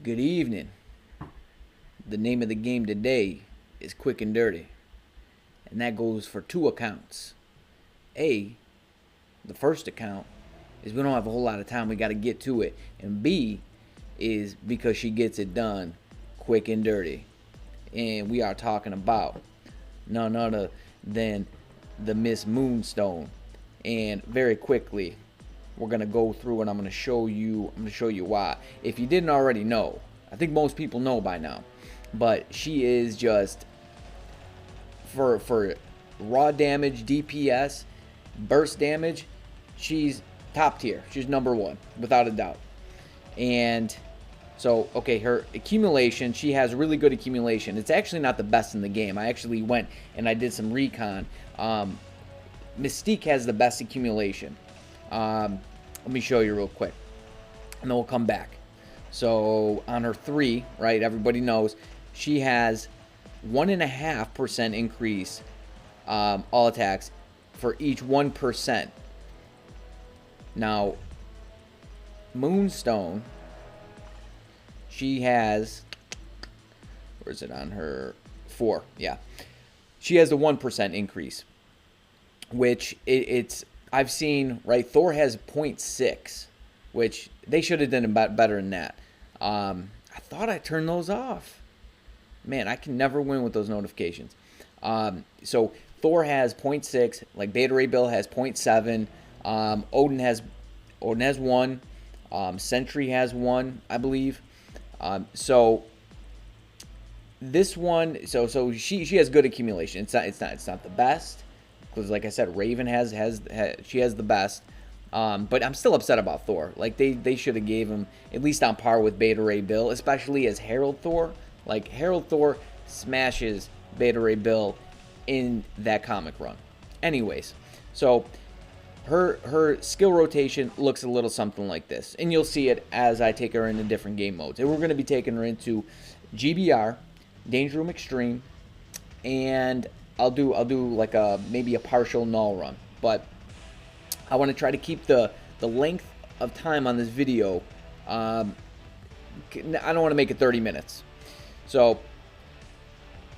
Good evening. The name of the game today is Quick and Dirty, and that goes for two accounts. A, the first account, is we don't have a whole lot of time, we got to get to it. And B, is because she gets it done quick and dirty. And we are talking about none other than the Miss Moonstone. And very quickly, we're gonna go through and I'm gonna show you why. If you didn't already know, I think most people know by now, but she is just for raw damage, DPS, burst damage, she's top tier. She's number one without a doubt. And so, okay, her accumulation, she has really good accumulation. It's actually not the best in the game. I actually went and I did some recon. Mystique has the best accumulation. Let me show you real quick, and then we'll come back. So on her 3, right, everybody knows, she has 1.5% increase all attacks for each 1%. Now, Moonstone, she has, where is it on her 4? Yeah, she has the 1% increase, which it's I've seen, right? Thor has 0.6, which they should have done better than that. I thought I turned those off. Man, I can never win with those notifications. So Thor has 0.6, like Beta Ray Bill has 0.7. Odin has 1. Sentry has 1, I believe. So this one, so she has good accumulation. It's not the best, because like I said, Raven has she has the best. But I'm still upset about Thor. Like they should have gave him at least on par with Beta Ray Bill, especially as Herald Thor. Like Herald Thor smashes Beta Ray Bill in that comic run. Anyways, so her skill rotation looks a little something like this, and you'll see it as I take her into different game modes. And we're going to be taking her into GBR, Danger Room Extreme, and I'll do like maybe a partial null run, but I want to try to keep the length of time on this video. I don't want to make it 30 minutes. So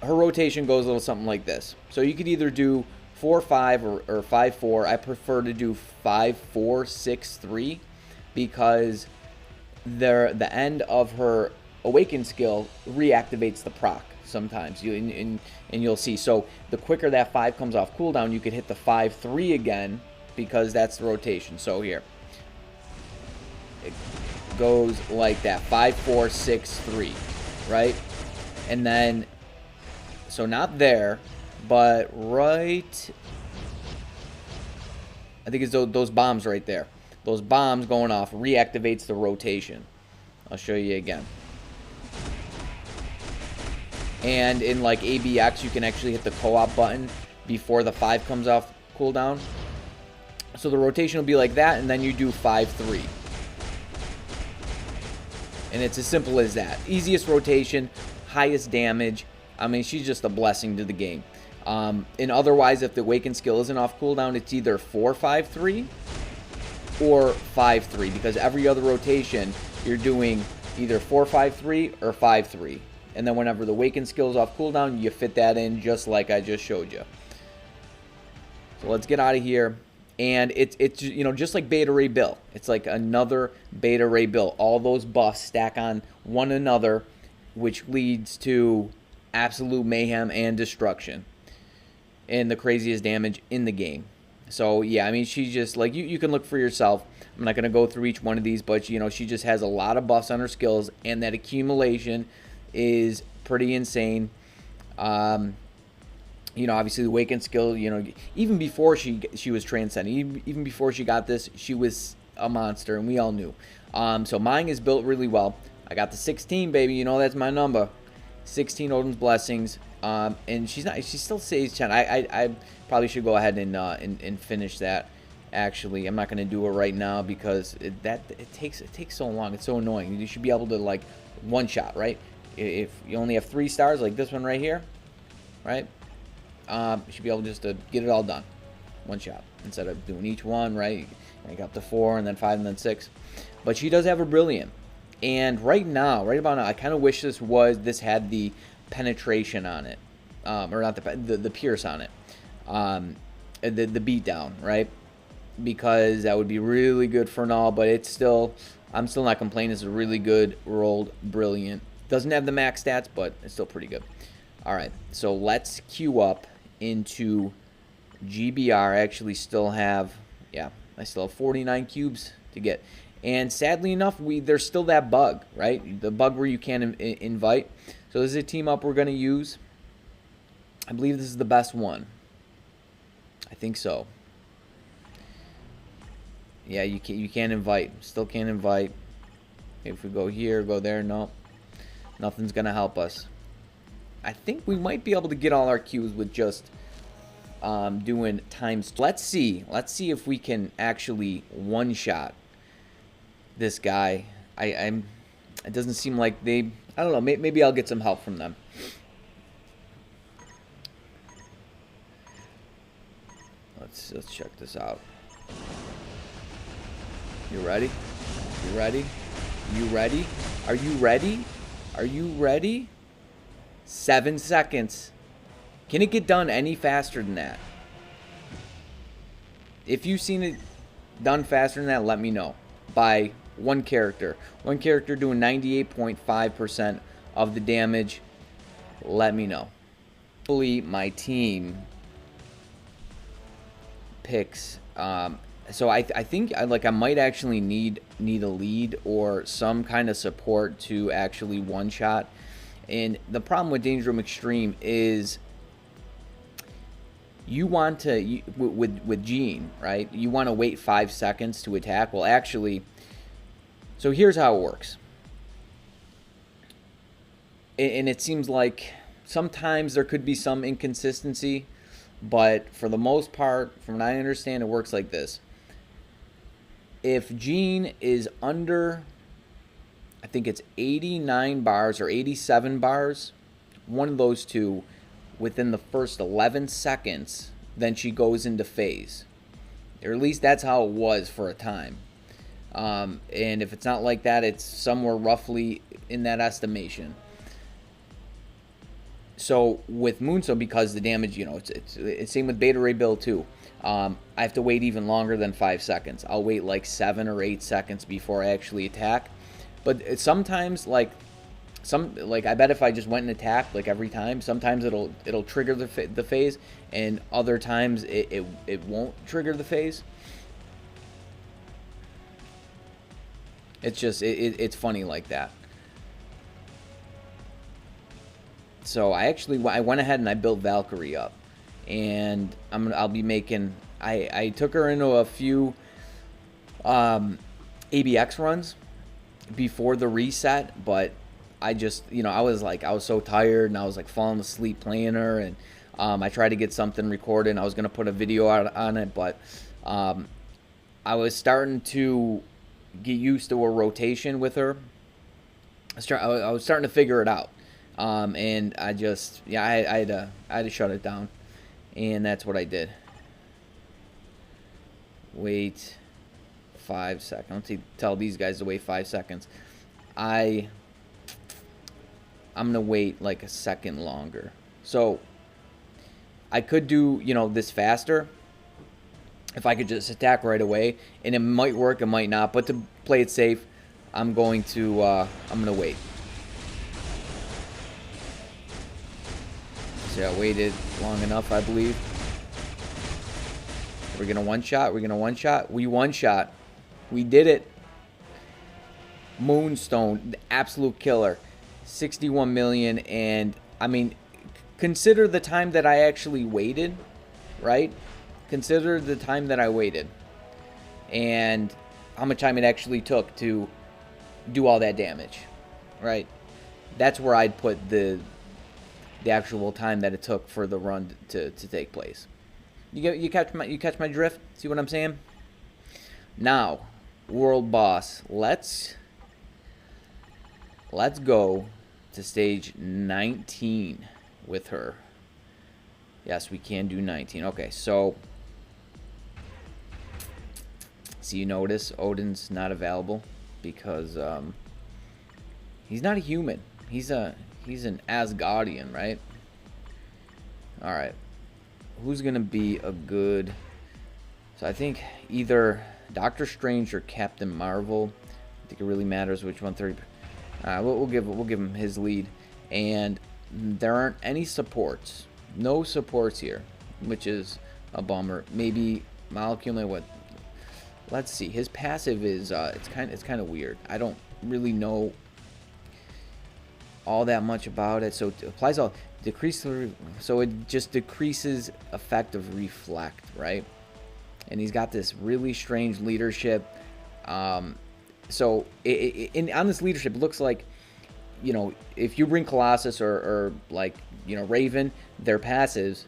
her rotation goes a little something like this. So you could either do 4-5 or 5-4. I prefer to do 5-4-6-3 because the end of her awakened skill reactivates the proc sometimes, and you'll see. So the quicker that 5 comes off cooldown, you could hit the 5-3 again, because that's the rotation. So here it goes like that, 5-4-6-3, right? And then, so not there, but right, I think it's those bombs right there. Those bombs going off reactivates the rotation. I'll show you again. And in like ABX, you can actually hit the co-op button before the 5 comes off cooldown. So the rotation will be like that, and then you do 5-3. And it's as simple as that. Easiest rotation, highest damage. I mean, she's just a blessing to the game. And otherwise, if the awakened skill isn't off cooldown, it's either 4-5-3 or 5-3, because every other rotation, you're doing either 4-5-3 or 5-3. And then whenever the awakened skill is off cooldown, you fit that in just like I just showed you. So let's get out of here. And it's you know, just like Beta Ray Bill. It's like another Beta Ray Bill. All those buffs stack on one another, which leads to absolute mayhem and destruction. And the craziest damage in the game. So yeah, I mean, she's just like, you can look for yourself. I'm not going to go through each one of these, but you know, she just has a lot of buffs on her skills, and that accumulation is pretty insane. You know, obviously the awakened skill, you know, even before she was transcending, even before she got this, she was a monster, and we all knew. So mine is built really well. I got the 16, baby. You know, that's my number. 16 Odin's Blessings. And she still says 10. I probably should go ahead and finish that. Actually, I'm not going to do it right now because it takes so long. It's so annoying. You should be able to like one shot, right? If you only have 3 stars, like this one right here, right? You should be able just to get it all done, one shot, instead of doing each one, right? You got the 4 and then 5 and then 6. But she does have a brilliant. And right now, right about now, I kind of wish this had the penetration on it, or not the pierce on it, the beat down, right? Because that would be really good for Knull, but I'm still not complaining. It's a really good rolled brilliant. Doesn't have the max stats, but it's still pretty good. All right, so let's queue up into GBR. I actually still have, I still have 49 cubes to get. And sadly enough, there's still that bug, right? The bug where you can't invite. So this is a team up we're going to use. I believe this is the best one. I think so. Yeah, you can't invite. Still can't invite. If we go here, go there, no. Nothing's going to help us. I think we might be able to get all our cubes with just doing times. Let's see if we can actually one-shot this guy. It doesn't seem like I don't know, maybe I'll get some help from them. Let's check this out. You ready? You ready? You ready? Are you ready? Are you ready? 7 seconds. Can it get done any faster than that? If you've seen it done faster than that, let me know. By one character. One character doing 98.5% of the damage. Let me know. Hopefully my team picks. So I think I might actually need a lead or some kind of support to actually one shot. And the problem with Danger Room Extreme is you want to with Gene, right? You want to wait 5 seconds to attack. Well, actually, so here's how it works. And it seems like sometimes there could be some inconsistency, but for the most part, from what I understand, it works like this. If Gene is under, I think it's 89 bars or 87 bars, one of those two, within the first 11 seconds, then she goes into phase. Or at least that's how it was for a time. And if it's not like that, it's somewhere roughly in that estimation. So with Moonstone, because the damage, it's same with Beta Ray build too. I have to wait even longer than 5 seconds. I'll wait like 7 or 8 seconds before I actually attack. But sometimes, I bet if I just went and attacked every time, sometimes it'll trigger the phase, and other times it won't trigger the phase. It's just it's funny like that. So I went ahead and I built Valkyrie up, and I'll be making. I took her into a few ABX runs before the reset, but I just I was so tired, and I was falling asleep playing her, and I tried to get something recorded, and I was gonna put a video out on it, but I was starting to get used to a rotation with her. I was starting to figure it out. And I just, I had to shut it down, and that's what I did. Wait 5 seconds. Don't tell these guys to wait 5 seconds. I'm gonna wait like a second longer. So I could do, this faster if I could just attack right away, and it might work, it might not. But to play it safe, I'm gonna wait. So I waited long enough, I believe. We're gonna one shot. We're gonna one shot. We one shot. We did it. Moonstone, the absolute killer. 61 million, and I mean, consider the time that I actually waited, right? Consider the time that I waited, and how much time it actually took to do all that damage, right? That's where I'd put the actual time that it took for the run to take place. You catch my drift? See what I'm saying? Now, world boss. Let's go to stage 19 with her. Yes, we can do 19. Okay, so see, you notice Odin's not available because He's not a human. He's an Asgardian, right? All right. Who's gonna be a good? So I think either Doctor Strange or Captain Marvel. I think it really matters which one. 30. We'll give him his lead. And there aren't any supports. No supports here, which is a bummer. Maybe Molecule. What? Let's see. His passive is it's kind of weird. I don't really know all that much about it. So it applies all decrease. So it just decreases effect of reflect, right? And he's got this really strange leadership. So on this leadership, it looks like, you know, if you bring Colossus or like, you know, Raven, their passives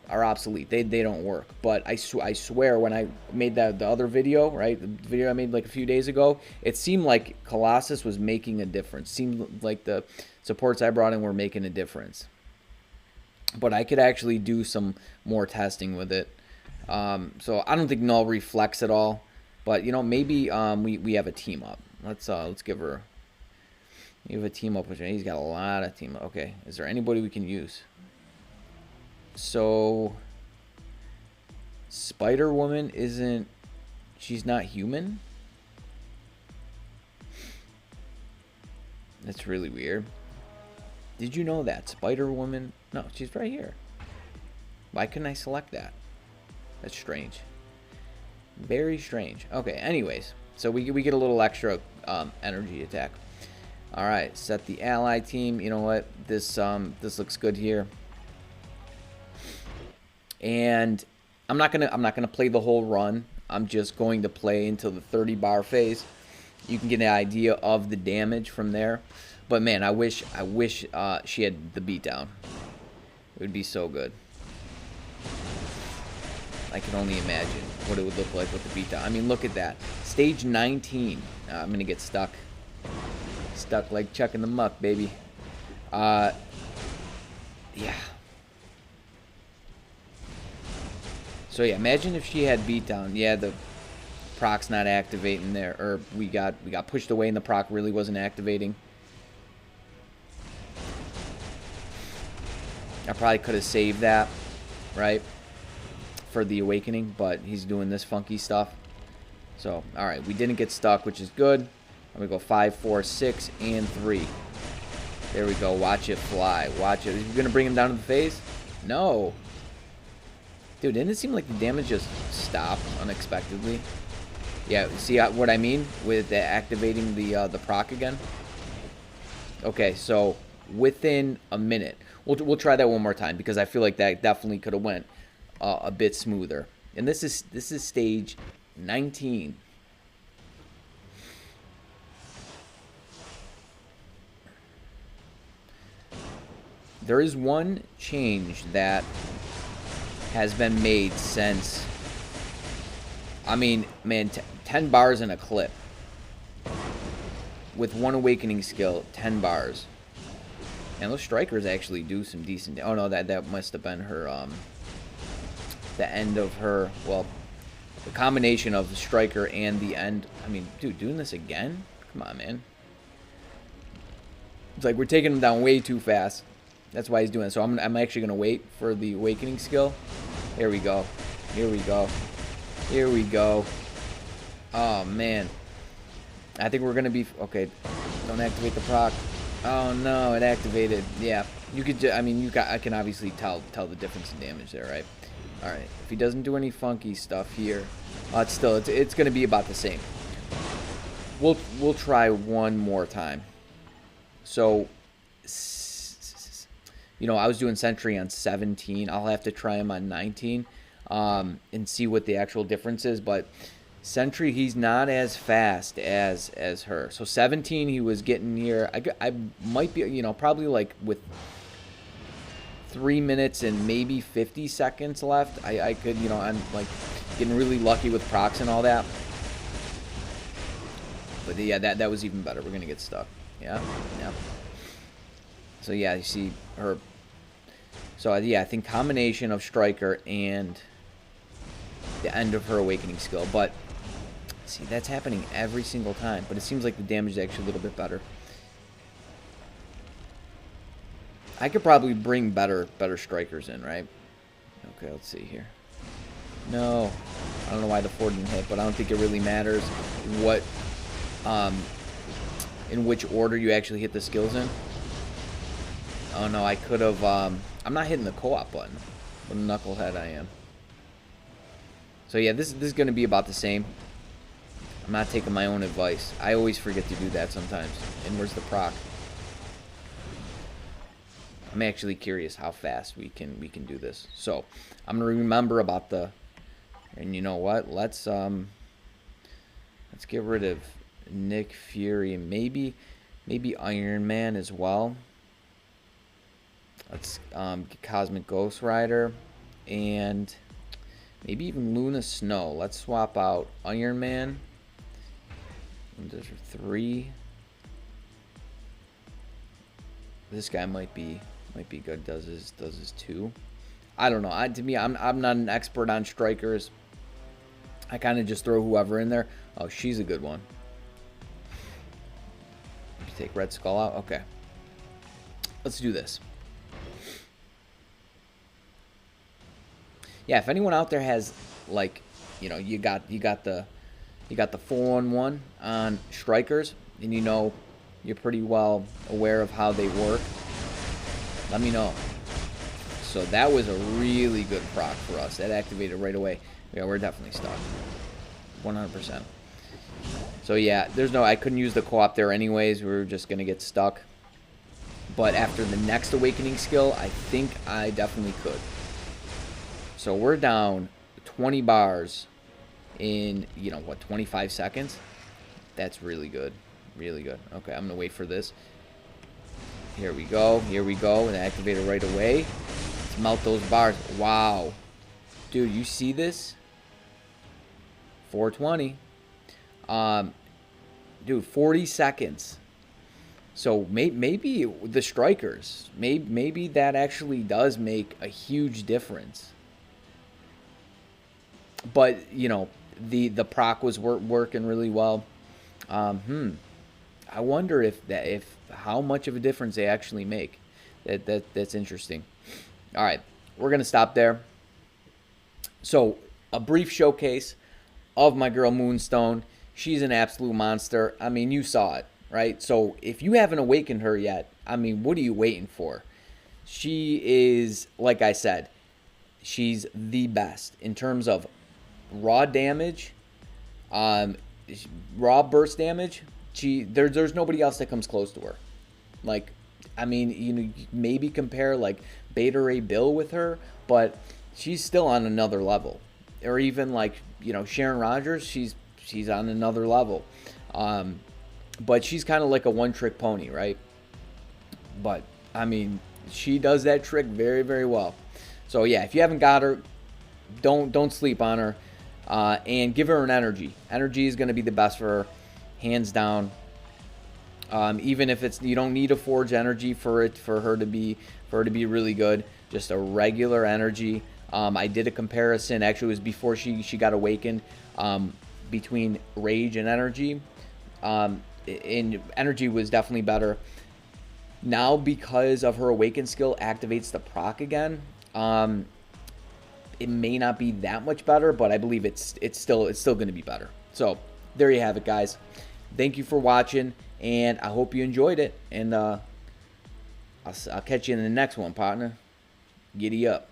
are obsolete. They don't work. But I swear when I made the other video, right, the video I made like a few days ago, it seemed like Colossus was making a difference. Seemed like the supports I brought in were making a difference. But I could actually do some more testing with it. So I don't think Knull reflects at all. But, you know, maybe we have a team up. Let's give her. We have a team up. He's got a lot of team up. Okay, is there anybody we can use? So Spider-Woman isn't. She's not human. That's really weird. Did you know that Spider-Woman? No, she's right here. Why couldn't I select that? That's strange. Very strange. Okay, anyways. So we get a little extra energy attack. All right, set the ally team. You know what? This looks good here. And I'm not gonna play the whole run. I'm just going to play until the 30 bar phase. You can get an idea of the damage from there. But man, I wish she had the beatdown. It would be so good. I can only imagine what it would look like with the beatdown. I mean, look at that. Stage 19. I'm going to get stuck. Stuck like Chuck in the muck, baby. Yeah. So, yeah, imagine if she had beatdown. Yeah, the proc's not activating there. Or we got pushed away and the proc really wasn't activating. I probably could have saved that, right? For the awakening, but he's doing this funky stuff. So, all right, we didn't get stuck, which is good. I'm gonna go 5, 4, 6, and 3. There we go. Watch it fly. Watch it. Are you gonna bring him down to the phase? No. Dude, didn't it seem like the damage just stopped unexpectedly? Yeah. See what I mean with activating the proc again? Okay, so within a minute, we'll try that one more time because I feel like that definitely could have went a bit smoother. And this is stage 19. There is one change that has been made since, I mean, man, 10 bars in a clip. With one awakening skill, 10 bars. And those strikers actually do some decent. Oh no, that must have been her the end of her, well, the combination of the striker and the end. I mean, dude, doing this again? Come on, man. It's like we're taking him down way too fast. That's why he's doing it. So I'm actually going to wait for the awakening skill. Here we go. Here we go. Here we go. Oh, man. I think we're going to be... Okay, don't activate the proc. Oh, no, it activated. Yeah, you could... I mean, I can obviously tell the difference in damage there, right? All right, if he doesn't do any funky stuff here, it's going to be about the same. We'll try one more time. So, you know, I was doing Sentry on 17. I'll have to try him on 19 and see what the actual difference is. But Sentry, he's not as fast as her. So 17, he was getting here. I might be, you know, probably like with 3 minutes and maybe 50 seconds left. I could, you know, I'm like getting really lucky with procs and all that. But yeah, that was even better. We're gonna get stuck. Yeah. So yeah, you see her. So yeah, I think combination of striker and the end of her awakening skill. But see, that's happening every single time. But it seems like the damage is actually a little bit better. I could probably bring better strikers in, right? Okay, let's see here. No, I don't know why the 4 didn't hit, but I don't think it really matters what, in which order you actually hit the skills in. Oh no, I could have, I'm not hitting the co-op button. What a knucklehead I am. So yeah, this is going to be about the same. I'm not taking my own advice. I always forget to do that sometimes. And where's the proc? I'm actually curious how fast we can do this. So I'm gonna remember about the. And you know what? Let's get rid of Nick Fury and maybe Iron Man as well. Let's get Cosmic Ghost Rider and maybe even Luna Snow. Let's swap out Iron Man. And those are 3. This guy might be good. Does his 2. I don't know. To me, I'm not an expert on strikers. I kind of just throw whoever in there. Oh, she's a good one. Take Red Skull out. Okay. Let's do this. Yeah, if anyone out there has, like, you know, you got the 4-on-1 on strikers, and you know you're pretty well aware of how they work, let me know. So that was a really good proc for us. That activated right away. Yeah, we're definitely stuck. 100%. So yeah, I couldn't use the co-op there anyways. We were just going to get stuck. But after the next awakening skill, I think I definitely could. So we're down 20 bars in, you know, what, 25 seconds? That's really good. Really good. Okay, I'm going to wait for this. Here we go. Here we go. And activate it right away. Let's melt those bars. Wow. Dude, you see this? 420. Dude, 40 seconds. So maybe the strikers, maybe that actually does make a huge difference. But, you know, the proc was working really well. I wonder if how much of a difference they actually make. That's interesting. All right, we're gonna stop there. So a brief showcase of my girl Moonstone. She's an absolute monster. I mean, you saw it, right? So if you haven't awakened her yet, I mean, what are you waiting for? She is, like I said, she's the best in terms of raw damage, raw burst damage. There's nobody else that comes close to her. Like, I mean, you know, maybe compare like Beta Ray Bill with her, but she's still on another level. Or even like, you know, Sharon Rogers, she's on another level. But she's kind of like a one-trick pony, right? But I mean, she does that trick very, very well. So yeah, if you haven't got her, don't sleep on her, and give her an energy. Energy is going to be the best for her, hands down. Even if you don't need a forge energy for her to be really good. Just a regular energy. I did a comparison. Actually, it was before she got awakened, between rage and energy. And energy was definitely better. Now, because of her awakened skill activates the proc again, it may not be that much better, but I believe it's still going to be better. So there you have it, guys. Thank you for watching, and I hope you enjoyed it. And I'll catch you in the next one, partner. Giddy up.